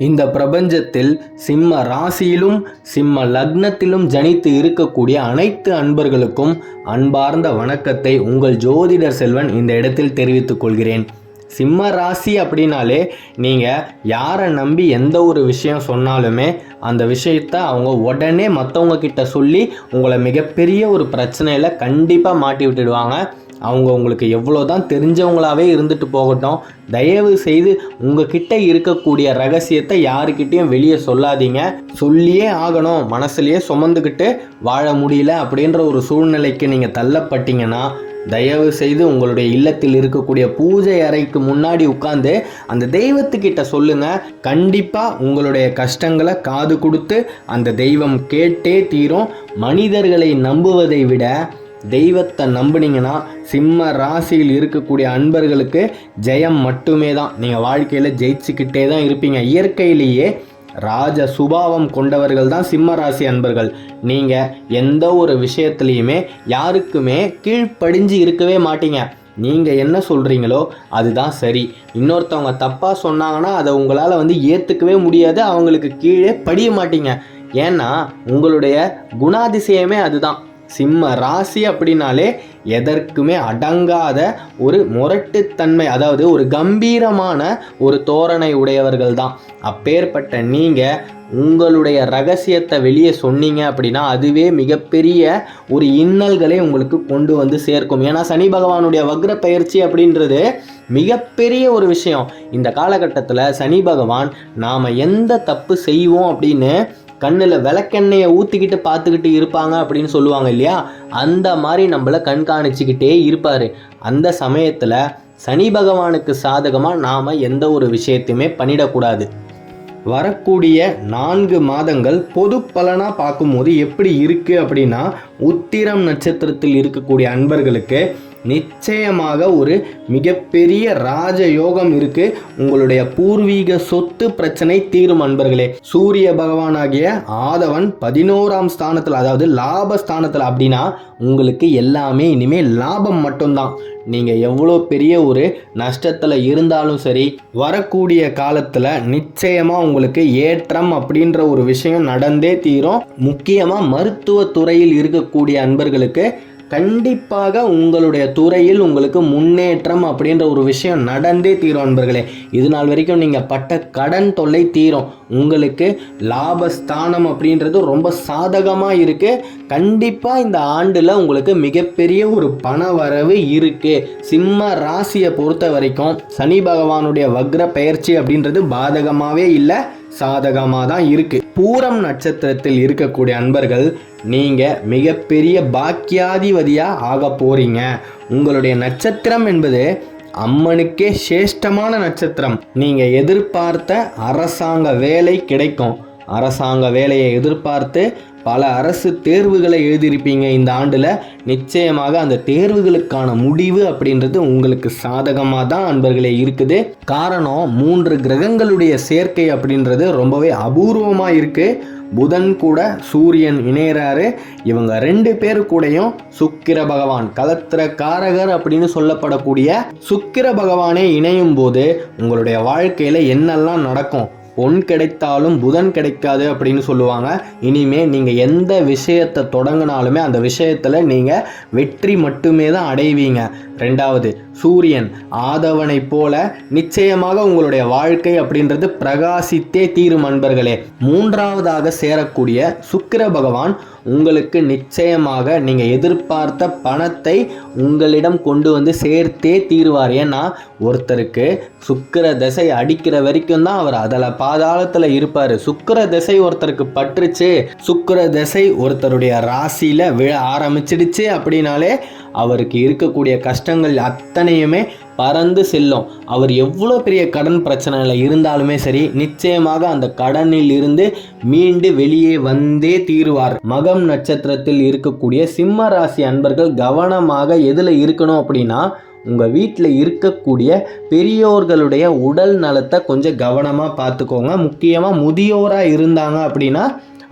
இந்த பிரபஞ்சத்தில் சிம்ம ராசியிலும் சிம்ம லக்னத்திலும் ஜனித்து இருக்கக்கூடிய அனைத்து அன்பர்களுக்கும் அன்பார்ந்த வணக்கத்தை உங்கள் ஜோதிடர் செல்வன் இந்த இடத்தில் தெரிவித்துக் கொள்கிறேன். சிம்ம ராசி அப்படின்னாலே நீங்கள் யாரை நம்பி எந்த ஒரு விஷயம் சொன்னாலுமே அந்த விஷயத்தை அவங்க உடனே மற்றவங்க கிட்ட சொல்லி உங்களை மிகப்பெரிய ஒரு பிரச்சனையில் கண்டிப்பாக மாட்டி விட்டுடுவாங்க. அவங்க உங்களுக்கு எவ்வளோதான் தெரிஞ்சவங்களாவே இருந்துட்டு போகட்டும், தயவு செய்து உங்ககிட்ட இருக்கக்கூடிய ரகசியத்தை யாருக்கிட்டையும் வெளியே சொல்லாதீங்க. சொல்லியே ஆகணும், மனசுலையே சுமந்துக்கிட்டு வாழ முடியல அப்படின்ற ஒரு சூழ்நிலைக்கு நீங்கள் தள்ளப்பட்டீங்கன்னா தயவு செய்து உங்களுடைய இல்லத்தில் இருக்கக்கூடிய பூஜை அறைக்கு முன்னாடி உட்கார்ந்து அந்த தெய்வத்துக்கிட்ட சொல்லுங்க. கண்டிப்பாக உங்களுடைய கஷ்டங்களை காது கொடுத்து அந்த தெய்வம் கேட்டே தீரும். மனிதர்களை நம்புவதை விட தெய்வத்தை நம்புனீங்கன்னா சிம்ம ராசியில் இருக்கக்கூடிய அன்பர்களுக்கு ஜெயம் மட்டுமே தான். நீங்கள் வாழ்க்கையில் ஜெயிச்சுக்கிட்டே தான் இருப்பீங்க. இயற்கையிலேயே ராஜ சுபாவம் கொண்டவர்கள் தான் சிம்ம ராசி அன்பர்கள். நீங்கள் எந்த ஒரு விஷயத்துலையுமே யாருக்குமே கீழ்ப்படிஞ்சு இருக்கவே மாட்டீங்க. நீங்கள் என்ன சொல்கிறீங்களோ அதுதான் சரி. இன்னொருத்தவங்க தப்பாக சொன்னாங்கன்னா அதை உங்களால் ஏற்றுக்கவே முடியாது. அவங்களுக்கு கீழே படிய மாட்டீங்க. ஏன்னா உங்களுடைய குணாதிசயமே அதுதான். சிம்ம ராசி அப்படின்னாலே எதற்குமே அடங்காத ஒரு முரட்டுத்தன்மை, அதாவது ஒரு கம்பீரமான ஒரு தோரணை உடையவர்கள் தான். அப்பேற்பட்ட நீங்கள் உங்களுடைய ரகசியத்தை வெளியே சொன்னீங்க அப்படின்னா அதுவே மிகப்பெரிய ஒரு இன்னல்களை உங்களுக்கு கொண்டு சேர்க்கும். ஏன்னா சனி பகவானுடைய வக்ர பயிற்சி அப்படின்றது மிகப்பெரிய ஒரு விஷயம். இந்த காலகட்டத்தில் சனி பகவான் நாம் எந்த தப்பு செய்வோம் அப்படின்னு கண்ணில் விளக்கெண்ணெயை ஊற்றிக்கிட்டு பார்த்துக்கிட்டு இருப்பாங்க அப்படின்னு சொல்லுவாங்க இல்லையா, அந்த மாதிரி நம்மளை கண்காணிச்சுக்கிட்டே இருப்பார். அந்த சமயத்தில் சனி பகவானுக்கு சாதகமாக நாம் எந்த ஒரு விஷயத்தையுமே பண்ணிடக்கூடாது. வரக்கூடிய 4 மாதங்கள் பொது பலனாக பார்க்கும்போது எப்படி இருக்குது அப்படின்னா, உத்திரம் நட்சத்திரத்தில் இருக்கக்கூடிய அன்பர்களுக்கு நிச்சயமாக ஒரு மிகப்பெரிய ராஜயோகம் இருக்கு. உங்களுடைய பூர்வீக சொத்து பிரச்சனை தீரும் அன்பர்களே. சூரிய பகவானாகிய ஆதவன் 11ஆம் ஸ்தானத்தில், அதாவது லாபஸ்தானத்தில், அப்படின்னா உங்களுக்கு எல்லாமே இனிமேல் லாபம் மட்டும்தான். நீங்கள் எவ்வளோ பெரிய ஒரு நஷ்டத்தில் இருந்தாலும் சரி, வரக்கூடிய காலத்தில் நிச்சயமாக உங்களுக்கு ஏற்றம் அப்படின்ற ஒரு விஷயம் நடந்தே தீரும். முக்கியமாக மருத்துவத்துறையில் இருக்கக்கூடிய அன்பர்களுக்கு கண்டிப்பாக உங்களுடைய துறையில் உங்களுக்கு முன்னேற்றம் அப்படின்ற ஒரு விஷயம் நடந்தே தீரும் அன்பர்களே. இது நாள் வரைக்கும் நீங்கள் பட்ட கடன் தொல்லை தீரும். உங்களுக்கு லாபஸ்தானம் அப்படின்றது ரொம்ப சாதகமாக இருக்குது. கண்டிப்பாக இந்த ஆண்டில் உங்களுக்கு மிகப்பெரிய ஒரு பண வரவு இருக்குது. சிம்ம ராசியை பொறுத்த வரைக்கும் சனி பகவானுடைய வக்ர பயிற்சி அப்படின்றது பாதகமாகவே இல்லை, சாதகமாக தான் இருக்குது. பூரம் நட்சத்திரத்தில் இருக்கக்கூடிய அன்பர்கள் நீங்கள் மிகப்பெரிய பாக்கியாதிபதியாக ஆக போகிறீங்க. உங்களுடைய நட்சத்திரம் என்பது அம்மனுக்கே சிரேஷ்டமான நட்சத்திரம். நீங்கள் எதிர்பார்த்த அரசாங்க வேலை கிடைக்கும். அரசாங்க வேலையை எதிர்பார்த்து பல அரசு தேர்வுகளை எழுதியிருப்பீங்க இந்த ஆண்டில். நிச்சயமாக அந்த தேர்வுகளுக்கான முடிவு அப்படின்றது உங்களுக்கு சாதகமாக தான் அன்பர்களே இருக்குது. காரணம் 3 கிரகங்களுடைய சேர்க்கை அப்படின்றது ரொம்பவே அபூர்வமாக இருக்குது. புதன் கூட சூரியன் இணையறாரு. இவங்க 2 பேரு கூடயும் சுக்கிர பகவான், கலத்திர காரகர் அப்படின்னு சொல்லப்படக்கூடிய சுக்கிர பகவானே இணையும் போது உங்களுடைய வாழ்க்கையில் என்னெல்லாம் நடக்கும்? பொன் கிடைத்தாலும் புதன் கிடைக்காது அப்படின்னு சொல்லுவாங்க. இனிமே நீங்கள் எந்த விஷயத்தை தொடங்கினாலுமே அந்த விஷயத்தில் நீங்கள் வெற்றி மட்டுமே தான் அடைவீங்க. 2வது சூரியன் ஆதவனை போல நிச்சயமாக உங்களுடைய வாழ்க்கை அப்படின்றது பிரகாசித்தே தீரும் அன்பர்களே. 3வதாக சேரக்கூடிய சுக்கிர பகவான் உங்களுக்கு நிச்சயமாக நீங்கள் எதிர்பார்த்த பணத்தை உங்களிடம் கொண்டு சேர்த்தே தீருவார். ஏன்னா ஒருத்தருக்கு சுக்கிர திசை அடிக்கிற வரைக்கும் தான் அவர் அதில் பாதாளத்தில் இருப்பார். சுக்கிர திசை ஒருத்தருக்கு பற்றுச்சு, சுக்கிர திசை ஒருத்தருடைய ராசியில் விழ ஆரம்பிச்சிடுச்சு அப்படின்னாலே அவருக்கு இருக்கக்கூடிய கஷ்டங்கள் அத்தனையுமே பறந்து செல்லும். அவர் எவ்வளோ பெரிய கடன் பிரச்சனையில் இருந்தாலுமே சரி, நிச்சயமாக அந்த கடனில் இருந்து மீண்டு வெளியே வந்தே தீருவார். மகம் நட்சத்திரத்தில் இருக்கக்கூடிய சிம்ம ராசி அன்பர்கள் கவனமாக எதில் இருக்கணும் அப்படின்னா, உங்கள் வீட்டில் இருக்கக்கூடிய பெரியோர்களுடைய உடல் நலத்தை கொஞ்சம் கவனமாக பார்த்துக்கோங்க. முக்கியமாக முதியோராக இருந்தாங்க அப்படின்னா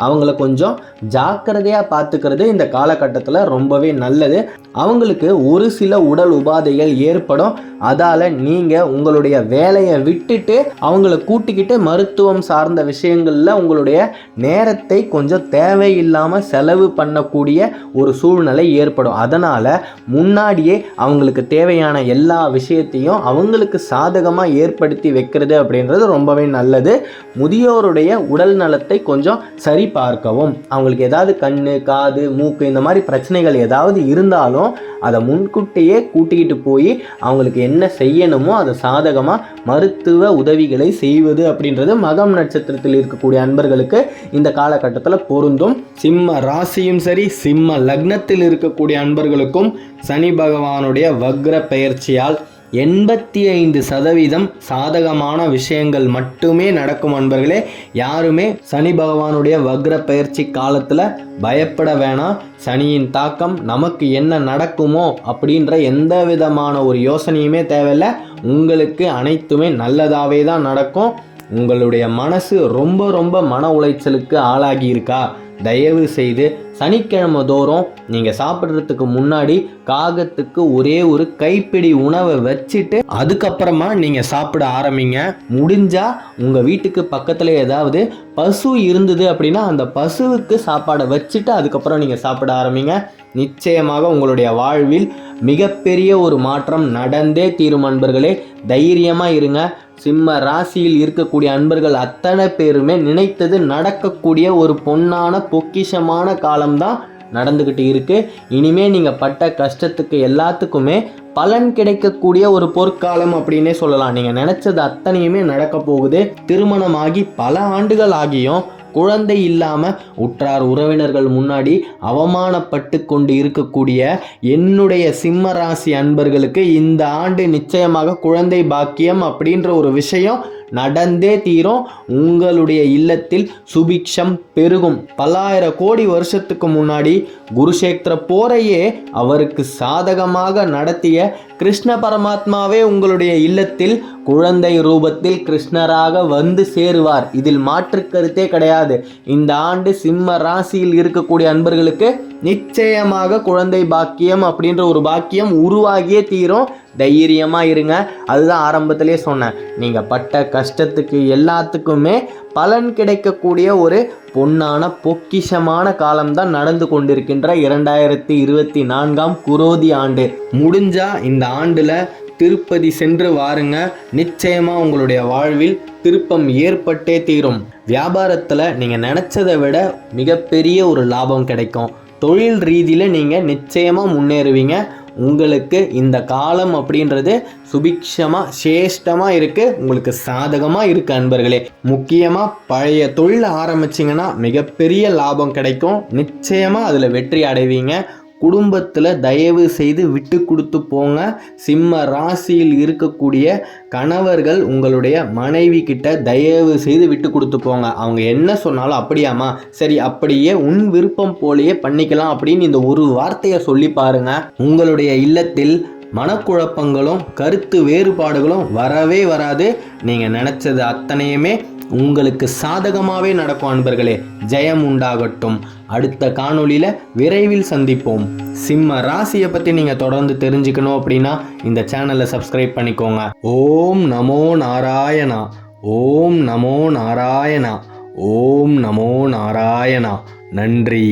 அவங்கள கொஞ்சம் ஜாக்கிரதையாக பார்த்துக்கிறது இந்த காலகட்டத்தில் ரொம்பவே நல்லது. அவங்களுக்கு ஒரு சில உடல் உபாதைகள் ஏற்படும். அதால் நீங்கள் உங்களுடைய வேலையை விட்டுட்டு அவங்கள கூட்டிக்கிட்டு மருத்துவம் சார்ந்த விஷயங்களில் உங்களுடைய நேரத்தை கொஞ்சம் தேவையில்லாமல் செலவு பண்ணக்கூடிய ஒரு சூழ்நிலை ஏற்படும். அதனால் முன்னாடியே அவங்களுக்கு தேவையான எல்லா விஷயத்தையும் அவங்களுக்கு சாதகமாக ஏற்படுத்தி வைக்கிறது அப்படின்றது ரொம்பவே நல்லது. முதியோருடைய உடல் நலத்தை கொஞ்சம் சரி பார்க்கவும். அவங்களுக்கு ஏதாவது கண்ணு, காது, மூக்கு இந்த மாதிரி பிரச்சனைகள் ஏதாவது இருந்தாலும் அதை முன்கூட்டியே கூட்டிக்கிட்டு போய் அவங்களுக்கு என்ன செய்யணுமோ அதை சாதகமாக மருத்துவ உதவிகளை செய்வது அப்படின்றது மகம் நட்சத்திரத்தில் இருக்கக்கூடிய அன்பர்களுக்கு இந்த காலகட்டத்தில் பொருந்தும். சிம்ம ராசியும் சரி, சிம்ம லக்னத்தில் இருக்கக்கூடிய அன்பர்களுக்கும் சனி பகவானுடைய வக்ர பெயர்ச்சியால் 85% சாதகமான விஷயங்கள் மட்டுமே நடக்கும் அன்பர்களே. யாருமே சனி பகவானுடைய வக்ர பயிற்சி காலத்தில் பயப்பட வேணாம். சனியின் தாக்கம் நமக்கு என்ன நடக்குமோ அப்படின்ற எந்த விதமான ஒரு யோசனையுமே தேவையில்லை. உங்களுக்கு அனைத்துமே நல்லதாகவே தான் நடக்கும். உங்களுடைய மனசு ரொம்ப ரொம்ப மன உளைச்சலுக்கு ஆளாகி இருக்கா, தயவு செய்து சனிக்கிழமை தோறும் நீங்கள் சாப்பிட்றதுக்கு முன்னாடி காகத்துக்கு ஒரே ஒரு கைப்பிடி உணவை வச்சுட்டு அதுக்கப்புறமா நீங்கள் சாப்பிட ஆரம்பிங்க. முடிஞ்சால் உங்கள் வீட்டுக்கு பக்கத்தில் ஏதாவது பசு இருந்தது அப்படின்னா அந்த பசுவுக்கு சாப்பாடை வச்சுட்டு அதுக்கப்புறம் நீங்கள் சாப்பிட ஆரம்பிங்க. நிச்சயமாக உங்களுடைய வாழ்வில் மிகப்பெரிய ஒரு மாற்றம் நடந்தே தீரும் அன்பர்களே. தைரியமாக இருங்க. சிம்ம ராசியில் இருக்கக்கூடிய அன்பர்கள் அத்தனை பேருமே நினைத்தது நடக்கக்கூடிய ஒரு பொன்னான பொக்கிஷமான காலம்தான் நடந்துக்கிட்டு இருக்கு. இனிமே நீங்கள் பட்ட கஷ்டத்துக்கு எல்லாத்துக்குமே பலன் கிடைக்கக்கூடிய ஒரு பொற்காலம் அப்படின்னே சொல்லலாம். நீங்கள் நினச்சது அத்தனையுமே நடக்க போகுது. திருமணமாகி பல ஆண்டுகள் ஆகியும் குழந்தை இல்லாமல் உற்றார் உறவினர்கள் முன்னாடி அவமானப்பட்டு கொண்டு இருக்கக்கூடிய என்னுடைய சிம்ம ராசி அன்பர்களுக்கு இந்த ஆண்டு நிச்சயமாக குழந்தை பாக்கியம் அப்படின்ற ஒரு விஷயம் நடந்தே தீரும். உங்களுடைய இல்லத்தில் சுபிக்ஷம் பெருகும். பல்லாயிரம் கோடி வருஷத்துக்கு முன்னாடி குருஷேத்திர போரையே அவருக்கு சாதகமாக நடத்திய கிருஷ்ண பரமாத்மாவே உங்களுடைய இல்லத்தில் குழந்தை ரூபத்தில் கிருஷ்ணராக வந்து சேருவார். இதில் மாற்று கருத்தே கிடையாது. இந்த ஆண்டு சிம்ம ராசியில் இருக்கக்கூடிய அன்பர்களுக்கு நிச்சயமாக குழந்தை பாக்கியம் அப்படின்ற ஒரு பாக்கியம் உருவாகியே தீரும். தைரியமாக இருங்க. அதுதான் ஆரம்பத்திலே சொன்னேன். நீங்கள் பட்ட கஷ்டத்துக்கு எல்லாத்துக்குமே பலன் கிடைக்கக்கூடிய ஒரு பொன்னான பொக்கிஷமான காலம்தான் நடந்து கொண்டிருக்கின்ற 2024 குரோதி ஆண்டு. முடிஞ்சால் இந்த ஆண்டில் திருப்பதி சென்று வாருங்க. நிச்சயமாக உங்களுடைய வாழ்வில் திருப்பம் ஏற்பட்டே தீரும். வியாபாரத்தில் நீங்கள் நினச்சதை விட மிகப்பெரிய ஒரு லாபம் கிடைக்கும். தொழில் ரீதியில் நீங்கள் நிச்சயமாக முன்னேறுவீங்க. உங்களுக்கு இந்த காலம் அப்படின்றது சுபிக்ஷமாக சேஷ்டமாக இருக்குது. உங்களுக்கு சாதகமாக இருக்குது அன்பர்களே. முக்கியமாக பழைய தொழில் ஆரம்பிச்சிங்கன்னா மிகப்பெரிய லாபம் கிடைக்கும். நிச்சயமாக அதில் வெற்றி அடைவீங்க. குடும்பத்தில் தயவு செய்து விட்டு கொடுத்து போங்க. சிம்ம ராசியில் இருக்கக்கூடிய கணவர்கள் உங்களுடைய மனைவி கிட்ட தயவு செய்து விட்டு கொடுத்து போங்க. அவங்க என்ன சொன்னாலும் அப்படியாமா, சரி அப்படியே உன் விருப்பம் போலேயே பண்ணிக்கலாம் அப்படின்னு இந்த ஒரு வார்த்தையை சொல்லி பாருங்க. உங்களுடைய இல்லத்தில் மனக்குழப்பங்களும் கருத்து வேறுபாடுகளும் வரவே வராது. நீங்கள் நினச்சது அத்தனையுமே உங்களுக்கு சாதகமாகவே நடக்கும் அன்பர்களே. ஜெயம் உண்டாகட்டும். அடுத்த காணொளியில் விரைவில் சந்திப்போம். சிம்ம ராசியை பற்றி நீங்கள் தொடர்ந்து தெரிஞ்சுக்கணும் அப்படின்னா இந்த சேனலை சப்ஸ்கிரைப் பண்ணிக்கோங்க. ஓம் நமோ நாராயணா, ஓம் நமோ நாராயணா, ஓம் நமோ நாராயணா. நன்றி.